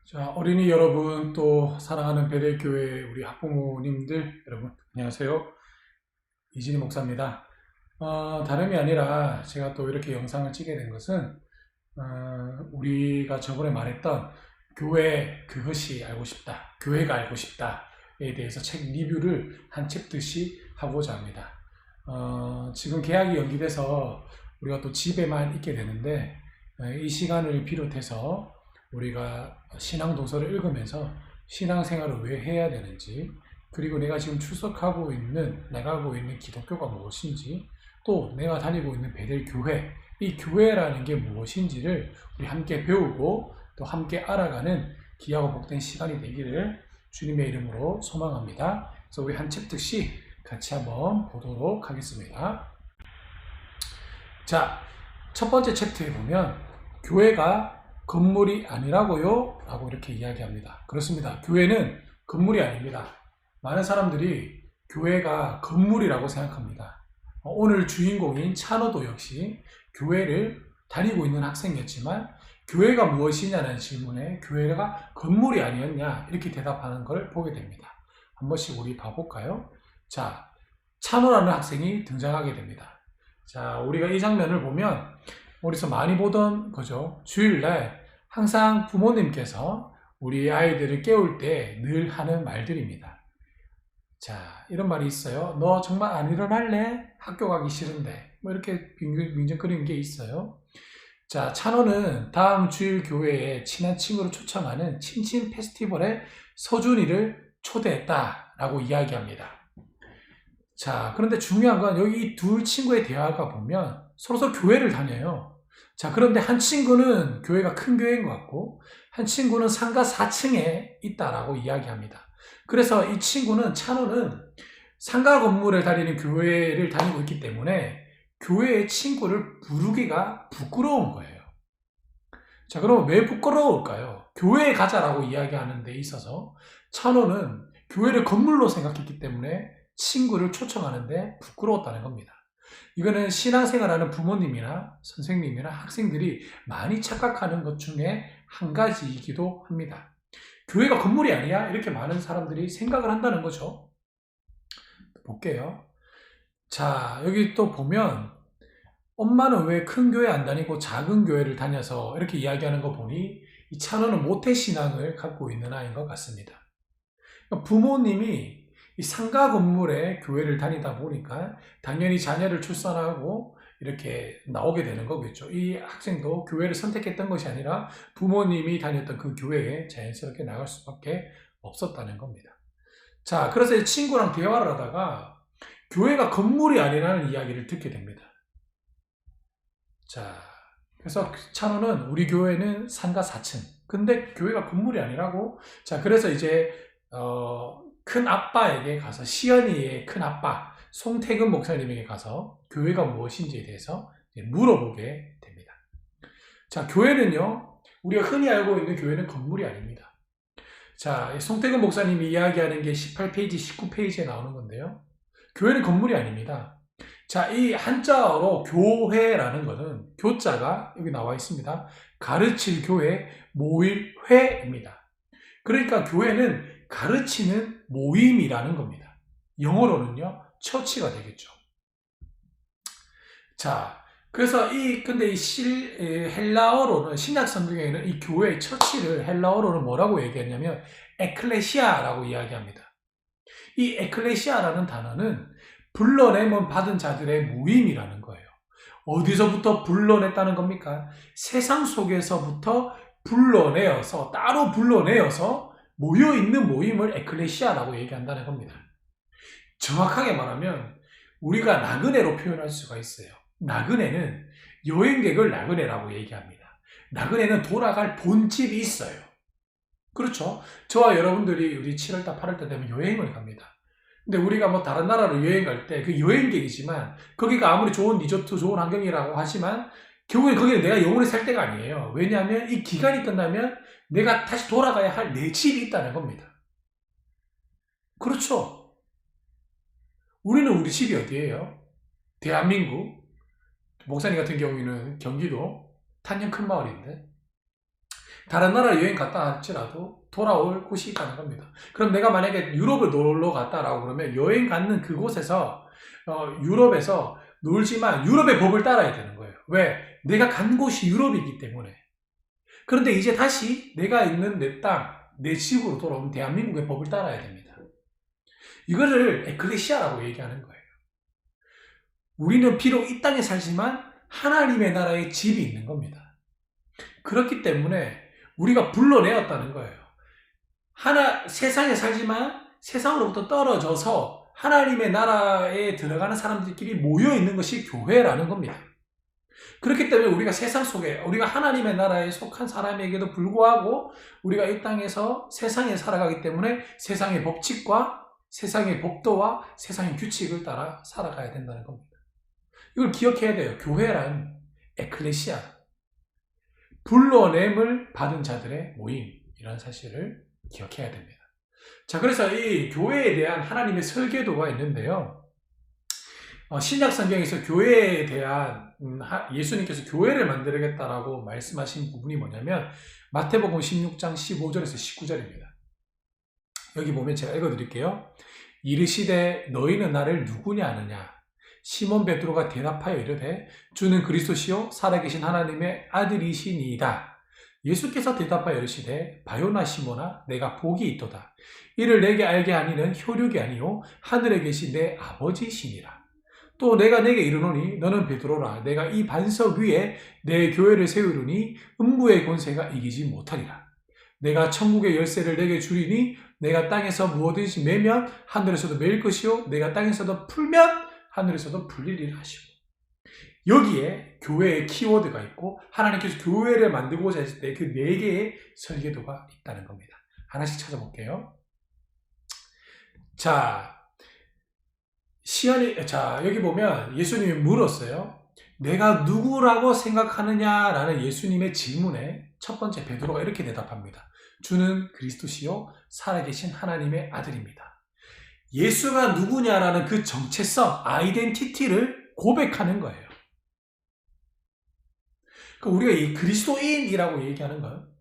자, 어린이 여러분, 또 사랑하는 베델교회 우리 학부모님들 여러분, 안녕하세요. 이진희 목사입니다. 다름이 아니라 제가 또 이렇게 영상을 찍게 된 것은 우리가 저번에 말했던 교회 그것이 알고 싶다, 교회가 알고 싶다에 대해서 책 리뷰를 한 챕터씩 하고자 합니다. 지금 개학이 연기돼서 우리가 또 집에만 있게 되는데 이 시간을 비롯해서 우리가 신앙 도서를 읽으면서 신앙생활을 왜 해야 되는지, 그리고 내가 지금 출석하고 있는, 나가고 있는 기독교가 무엇인지, 또 내가 다니고 있는 베델 교회, 이 교회라는 게 무엇인지를 우리 함께 배우고 또 함께 알아가는 귀하고 복된 시간이 되기를 주님의 이름으로 소망합니다. 그래서 우리 한 챕터씩 같이 한번 보도록 하겠습니다. 자, 첫 번째 챕터에 보면 교회가 건물이 아니라고요? 라고 이렇게 이야기합니다. 그렇습니다. 교회는 건물이 아닙니다. 많은 사람들이 교회가 건물이라고 생각합니다. 오늘 주인공인 찬호도 역시 교회를 다니고 있는 학생이었지만 교회가 무엇이냐는 질문에 교회가 건물이 아니었냐 이렇게 대답하는 걸 보게 됩니다. 한 번씩 우리 봐볼까요? 자, 찬호라는 학생이 등장하게 됩니다. 자, 우리가 이 장면을 보면 어디서 많이 보던 거죠. 주일날 항상 부모님께서 우리 아이들을 깨울 때 늘 하는 말들입니다. 자, 이런 말이 있어요. 너 정말 안 일어날래? 학교 가기 싫은데. 뭐 이렇게 빙정거리는 게 있어요. 자, 찬호는 다음 주일 교회에 친한 친구를 초청하는 친친 페스티벌에 서준이를 초대했다라고 이야기합니다. 자, 그런데 중요한 건 여기 이 둘 친구의 대화가 보면 서로 교회를 다녀요. 자, 그런데 한 친구는 교회가 큰 교회인 것 같고 한 친구는 상가 4층에 있다라고 이야기합니다. 그래서 이 친구는, 찬호는 상가 건물에 다니는 교회를 다니고 있기 때문에 교회의 친구를 부르기가 부끄러운 거예요. 자, 그럼 왜 부끄러울까요? 교회에 가자라고 이야기하는 데 있어서 찬호는 교회를 건물로 생각했기 때문에 친구를 초청하는데 부끄러웠다는 겁니다. 이거는 신앙생활하는 부모님이나 선생님이나 학생들이 많이 착각하는 것 중에 한 가지이기도 합니다. 교회가 건물이 아니야? 이렇게 많은 사람들이 생각을 한다는 거죠. 볼게요. 자, 여기 또 보면 엄마는 왜 큰 교회 안 다니고 작은 교회를 다녀서 이렇게 이야기하는 거 보니 이 찬호는 모태신앙을 갖고 있는 아이인 것 같습니다. 부모님이 이 상가 건물에 교회를 다니다 보니까 당연히 자녀를 출산하고 이렇게 나오게 되는 거겠죠. 이 학생도 교회를 선택했던 것이 아니라 부모님이 다녔던 그 교회에 자연스럽게 나갈 수밖에 없었다는 겁니다. 자, 그래서 친구랑 대화를 하다가 교회가 건물이 아니라는 이야기를 듣게 됩니다. 자, 그래서 찬호는 우리 교회는 상가 4층. 근데 교회가 건물이 아니라고? 자, 그래서 이제 큰 아빠에게 가서, 시연이의 큰 아빠 송태근 목사님에게 가서 교회가 무엇인지에 대해서 물어보게 됩니다. 자, 교회는요, 우리가 흔히 알고 있는 교회는 건물이 아닙니다. 자, 송태근 목사님이 이야기하는 게 18페이지, 19페이지에 나오는 건데요. 교회는 건물이 아닙니다. 자, 이 한자어로 교회라는 것은 교자가 여기 나와 있습니다. 가르칠 교회, 모일 회입니다. 그러니까 교회는 가르치는 모임이라는 겁니다. 영어로는요, 처치가 되겠죠. 자, 그래서 근데 헬라어로는, 신약 성경에는 이 교회의 처치를 헬라어로는 뭐라고 얘기했냐면, 에클레시아라고 이야기합니다. 이 에클레시아라는 단어는 불러내면 받은 자들의 모임이라는 거예요. 어디서부터 불러냈다는 겁니까? 세상 속에서부터 불러내어서, 따로 불러내어서 모여있는 모임을 에클레시아라고 얘기한다는 겁니다. 정확하게 말하면 우리가 나그네로 표현할 수가 있어요. 나그네는 여행객을 나그네라고 얘기합니다. 나그네는 돌아갈 본집이 있어요. 그렇죠? 저와 여러분들이 우리 7월달, 8월달 되면 여행을 갑니다. 근데 우리가 뭐 다른 나라로 여행 갈 때 그 여행객이지만 거기가 아무리 좋은 리조트, 좋은 환경이라고 하지만 결국에 거기는 내가 영원히 살 데가 아니에요. 왜냐하면 이 기간이 끝나면 내가 다시 돌아가야 할 내 집이 있다는 겁니다. 그렇죠? 우리는 우리 집이 어디예요? 대한민국, 목사님 같은 경우에는 경기도 탄년 큰마을인데, 다른 나라 여행 갔다 할지라도 돌아올 곳이 있다는 겁니다. 그럼 내가 만약에 유럽을 놀러 갔다라고 그러면 여행 가는 그곳에서 유럽에서 놀지만 유럽의 법을 따라야 되는 거예요. 왜? 내가 간 곳이 유럽이기 때문에. 그런데 이제 다시 내가 있는 내 땅, 내 집으로 돌아오면 대한민국의 법을 따라야 됩니다. 이거를 에클레시아라고 얘기하는 거예요. 우리는 비록 이 땅에 살지만 하나님의 나라에 집이 있는 겁니다. 그렇기 때문에 우리가 불러내었다는 거예요. 세상에 살지만 세상으로부터 떨어져서 하나님의 나라에 들어가는 사람들끼리 모여 있는 것이 교회라는 겁니다. 그렇기 때문에 우리가 세상 속에, 우리가 하나님의 나라에 속한 사람에게도 불구하고 우리가 이 땅에서 세상에 살아가기 때문에 세상의 법칙과 세상의 법도와 세상의 규칙을 따라 살아가야 된다는 겁니다. 이걸 기억해야 돼요. 교회란 에클레시아, 불러냄을 받은 자들의 모임이라는 사실을 기억해야 됩니다. 자, 그래서 이 교회에 대한 하나님의 설계도가 있는데요. 신약 성경에서 교회에 대한 예수님께서 교회를 만들겠다라고 말씀하신 부분이 뭐냐면 마태복음 16장 15절에서 19절입니다. 여기 보면 제가 읽어드릴게요. 이르시되 너희는 나를 누구냐 하느냐. 시몬 베드로가 대답하여 이르되 주는 그리스도시요 살아계신 하나님의 아들이시니이다. 예수께서 대답하여 이르시되 바요나 시몬아 내가 복이 있도다. 이를 내게 알게 하니는 혈육이 아니요 하늘에 계신 내 아버지시니라. 또 내가 내게 이르노니 너는 베드로라. 내가 이 반석 위에 내 교회를 세우리니 음부의 권세가 이기지 못하리라. 내가 천국의 열쇠를 내게 주리니 내가 땅에서 무엇든지 매면 하늘에서도 매일 것이요 내가 땅에서도 풀면 하늘에서도 풀리리라 하시고, 여기에 교회의 키워드가 있고 하나님께서 교회를 만들고자 했을 때 그 4개의 설계도가 있다는 겁니다. 하나씩 찾아볼게요. 자, 여기 보면 예수님이 물었어요. 내가 누구라고 생각하느냐라는 예수님의 질문에 첫 번째 베드로가 이렇게 대답합니다. 주는 그리스도시요 살아계신 하나님의 아들입니다. 예수가 누구냐라는 그 정체성, 아이덴티티를 고백하는 거예요. 그러니까 우리가 이 그리스도인이라고 얘기하는 건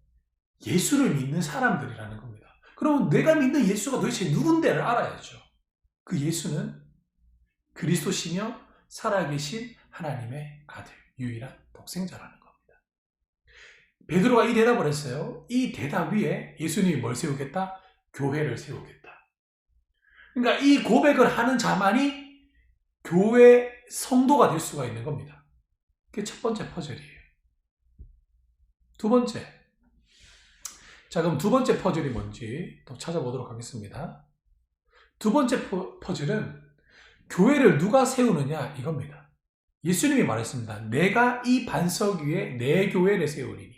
예수를 믿는 사람들이라는 겁니다. 그럼 내가 믿는 예수가 도대체 누군데를 알아야죠. 그 예수는 그리스도시며 살아계신 하나님의 아들, 유일한 독생자라는 겁니다. 베드로가 이 대답을 했어요. 이 대답 위에 예수님이 뭘 세우겠다? 교회를 세우겠다. 그러니까 이 고백을 하는 자만이 교회 성도가 될 수가 있는 겁니다. 그게 첫 번째 퍼즐이에요. 두 번째. 자, 그럼 두 번째 퍼즐이 뭔지 또 찾아보도록 하겠습니다. 두 번째 퍼즐은 교회를 누가 세우느냐 이겁니다. 예수님이 말했습니다. 내가 이 반석 위에 내 교회를 세우리니.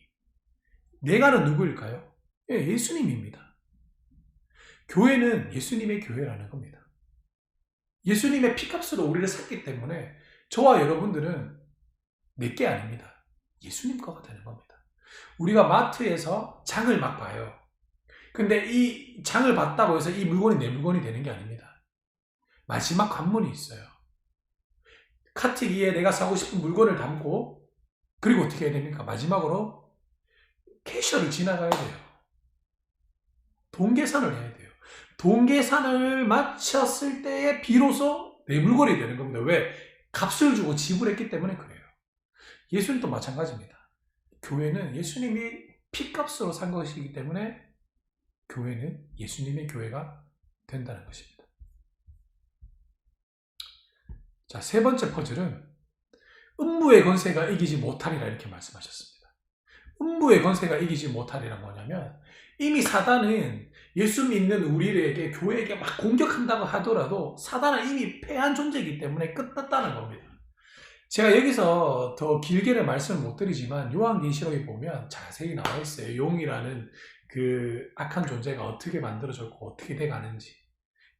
내가는 누구일까요? 예수님입니다. 교회는 예수님의 교회라는 겁니다. 예수님의 피값으로 우리를 샀기 때문에 저와 여러분들은 내게 아닙니다. 예수님 거가 되는 겁니다. 우리가 마트에서 장을 막 봐요. 근데 이 장을 봤다고 해서 이 물건이 내 물건이 되는 게 아닙니다. 마지막 관문이 있어요. 카트기에 내가 사고 싶은 물건을 담고 그리고 어떻게 해야 됩니까? 마지막으로 캐셔를 지나가야 돼요. 돈계산을 해야 돼요. 돈계산을 마쳤을 때에 비로소 내 물건이 되는 겁니다. 왜? 값을 주고 지불했기 때문에 그래요. 예수님도 마찬가지입니다. 교회는 예수님이 피값으로 산 것이기 때문에 교회는 예수님의 교회가 된다는 것입니다. 자, 세 번째 퍼즐은 음부의 권세가 이기지 못하리라 이렇게 말씀하셨습니다. 음부의 권세가 이기지 못하리라 뭐냐면 이미 사단은 예수 믿는 우리에게 교회에게 막 공격한다고 하더라도 사단은 이미 패한 존재이기 때문에 끝났다는 겁니다. 제가 여기서 더 길게는 말씀을 못 드리지만 요한계시록에 보면 자세히 나와 있어요. 용이라는 그 악한 존재가 어떻게 만들어졌고 어떻게 돼가는지.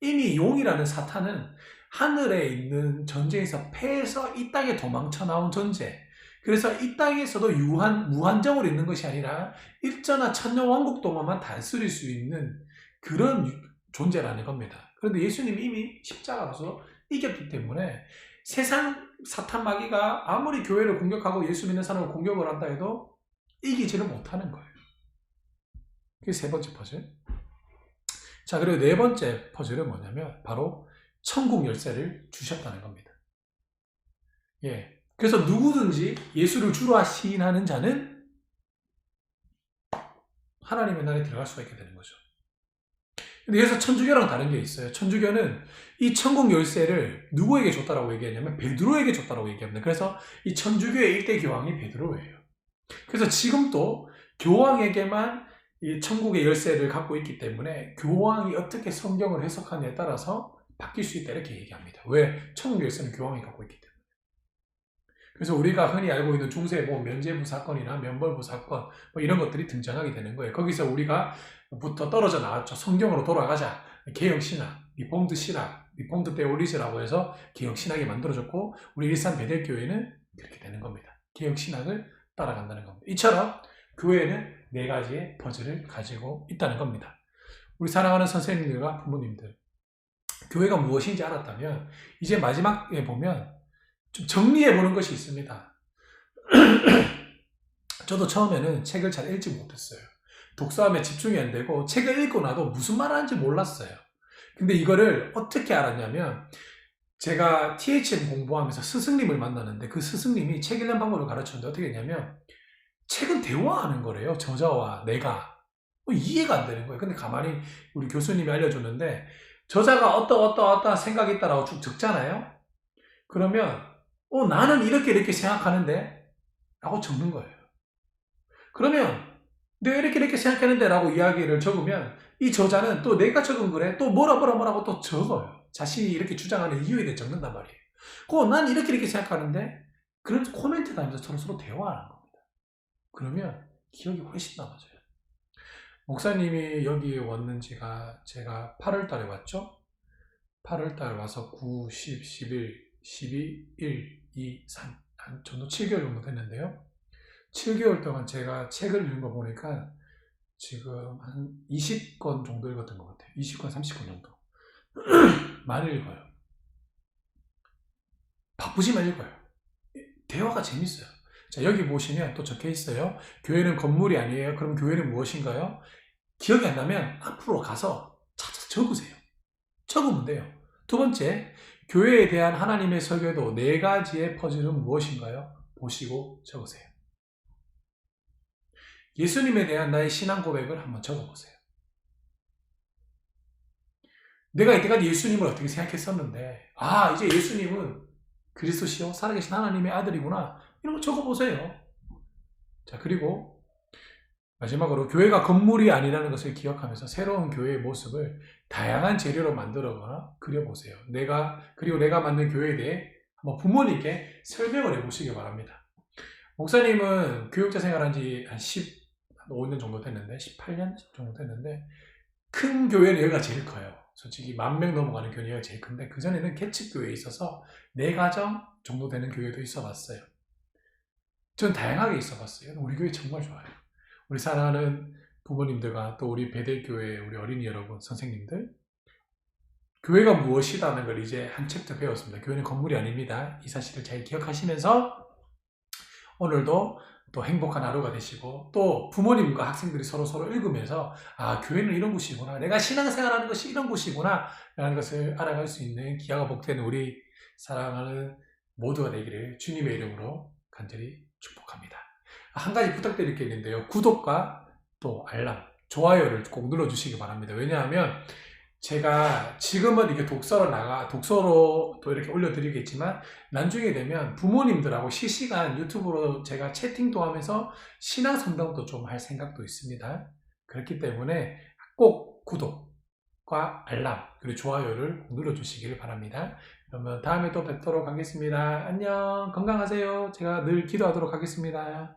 이미 용이라는 사탄은 하늘에 있는 전쟁에서 패해서 이 땅에 도망쳐 나온 존재. 그래서 이 땅에서도 무한정으로 있는 것이 아니라 일전한 천년왕국 동안만 다스릴 수 있는 그런 존재라는 겁니다. 그런데 예수님이 이미 십자가로서 이겼기 때문에 세상 사탄 마귀가 아무리 교회를 공격하고 예수 믿는 사람을 공격을 한다 해도 이기지를 못하는 거예요. 그게 세 번째 퍼즐. 자, 그리고 네 번째 퍼즐은 뭐냐면 바로 천국 열쇠를 주셨다는 겁니다. 예. 그래서 누구든지 예수를 주로 시인하는 자는 하나님의 나라에 들어갈 수가 있게 되는 거죠. 근데 여기서 천주교랑 다른 게 있어요. 천주교는 이 천국 열쇠를 누구에게 줬다라고 얘기하냐면 베드로에게 줬다라고 얘기합니다. 그래서 이 천주교의 1대 교황이 베드로예요. 그래서 지금도 교황에게만 이 천국의 열쇠를 갖고 있기 때문에 교황이 어떻게 성경을 해석하느냐에 따라서 바뀔 수 있다 이렇게 얘기합니다. 왜? 천국 열쇠는 교황이 갖고 있기 때문에. 그래서 우리가 흔히 알고 있는 중세 면죄부 사건이나 면벌부 사건 이런 것들이 등장하게 되는 거예요. 거기서 우리가 부터 떨어져 나왔죠. 성경으로 돌아가자. 개혁신학, 리폼드 신학, 리폼드 테올리즈라고 해서 개혁신학이 만들어졌고 우리 일산 베델교회는 그렇게 되는 겁니다. 개혁신학을 따라간다는 겁니다. 이처럼 교회는 네 가지의 퍼즐을 가지고 있다는 겁니다. 우리 사랑하는 선생님들과 부모님들, 교회가 무엇인지 알았다면 이제 마지막에 보면 좀 정리해보는 것이 있습니다. 저도 처음에는 책을 잘 읽지 못했어요. 독서함에 집중이 안 되고 책을 읽고 나도 무슨 말 하는지 몰랐어요. 근데 이거를 어떻게 알았냐면 제가 THM 공부하면서 스승님을 만나는데 그 스승님이 책 읽는 방법을 가르쳤는데 어떻게 했냐면 책은 대화하는 거래요. 저자와 내가. 이해가 안 되는 거예요. 근데 가만히 우리 교수님이 알려줬는데 저자가 어떠한 생각이 있다라고 쭉 적잖아요. 그러면 나는 이렇게 생각하는데 라고 적는 거예요. 그러면 내가 이렇게 생각하는데 라고 이야기를 적으면 이 저자는 또 내가 적은 글에 또 뭐라고 또 적어요. 자신이 이렇게 주장하는 이유에 대해 적는단 말이에요. 난 이렇게 생각하는데 그런 코멘트 다니면서 서로 대화하는 겁니다. 그러면 기억이 훨씬 남아져요. 목사님이 여기 왔는지가 제가 8월 달에 왔죠? 8월 달 와서 9, 10, 11, 12, 1, 2, 3, 한 정도 7개월 정도 됐는데요. 7개월 동안 제가 책을 읽은 거 보니까 지금 한 20권 정도 읽었던 것 같아요. 20권, 30권 정도. 많이 읽어요. 바쁘지만 읽어요. 대화가 재밌어요. 자, 여기 보시면 또 적혀 있어요. 교회는 건물이 아니에요. 그럼 교회는 무엇인가요? 기억이 안 나면 앞으로 가서 찾아서 적으세요. 적으면 돼요. 두 번째, 교회에 대한 하나님의 설교도 네 가지의 퍼즐은 무엇인가요? 보시고 적으세요. 예수님에 대한 나의 신앙 고백을 한번 적어보세요. 내가 이때까지 예수님을 어떻게 생각했었는데 이제 예수님은 그리스도시요 살아계신 하나님의 아들이구나. 이런 거 적어보세요. 자, 그리고 마지막으로 교회가 건물이 아니라는 것을 기억하면서 새로운 교회의 모습을 다양한 재료로 만들어거나 그려보세요. 그리고 내가 만든 교회에 대해 한번 부모님께 설명을 해보시기 바랍니다. 목사님은 교육자 생활한 지 한 15년 정도 됐는데 18년 정도 됐는데 큰 교회는 여기가 제일 커요. 솔직히 10,000명 넘어가는 교회가 제일 큰데 그전에는 개척교회에 있어서 4가정 정도 되는 교회도 있어봤어요. 전 다양하게 있어봤어요. 우리 교회 정말 좋아요. 우리 사랑하는 부모님들과 또 우리 베델교회 우리 어린이 여러분, 선생님들, 교회가 무엇이라는 걸 이제 한 챕터 배웠습니다. 교회는 건물이 아닙니다. 이 사실을 잘 기억하시면서 오늘도 또 행복한 하루가 되시고 또 부모님과 학생들이 서로 읽으면서 교회는 이런 곳이구나, 내가 신앙생활하는 것이 이런 곳이구나 라는 것을 알아갈 수 있는 기회가 복되는 우리 사랑하는 모두가 되기를 주님의 이름으로 간절히 축복합니다. 한 가지 부탁드릴 게 있는데요. 구독과 또 알람, 좋아요를 꼭 눌러주시기 바랍니다. 왜냐하면 제가 지금은 이게 독서로 또 이렇게 올려드리겠지만 나중에 되면 부모님들하고 실시간 유튜브로 제가 채팅도 하면서 신앙 상담도 좀 할 생각도 있습니다. 그렇기 때문에 꼭 구독과 알람 그리고 좋아요를 눌러주시기를 바랍니다. 그러면 다음에 또 뵙도록 하겠습니다. 안녕, 건강하세요. 제가 늘 기도하도록 하겠습니다.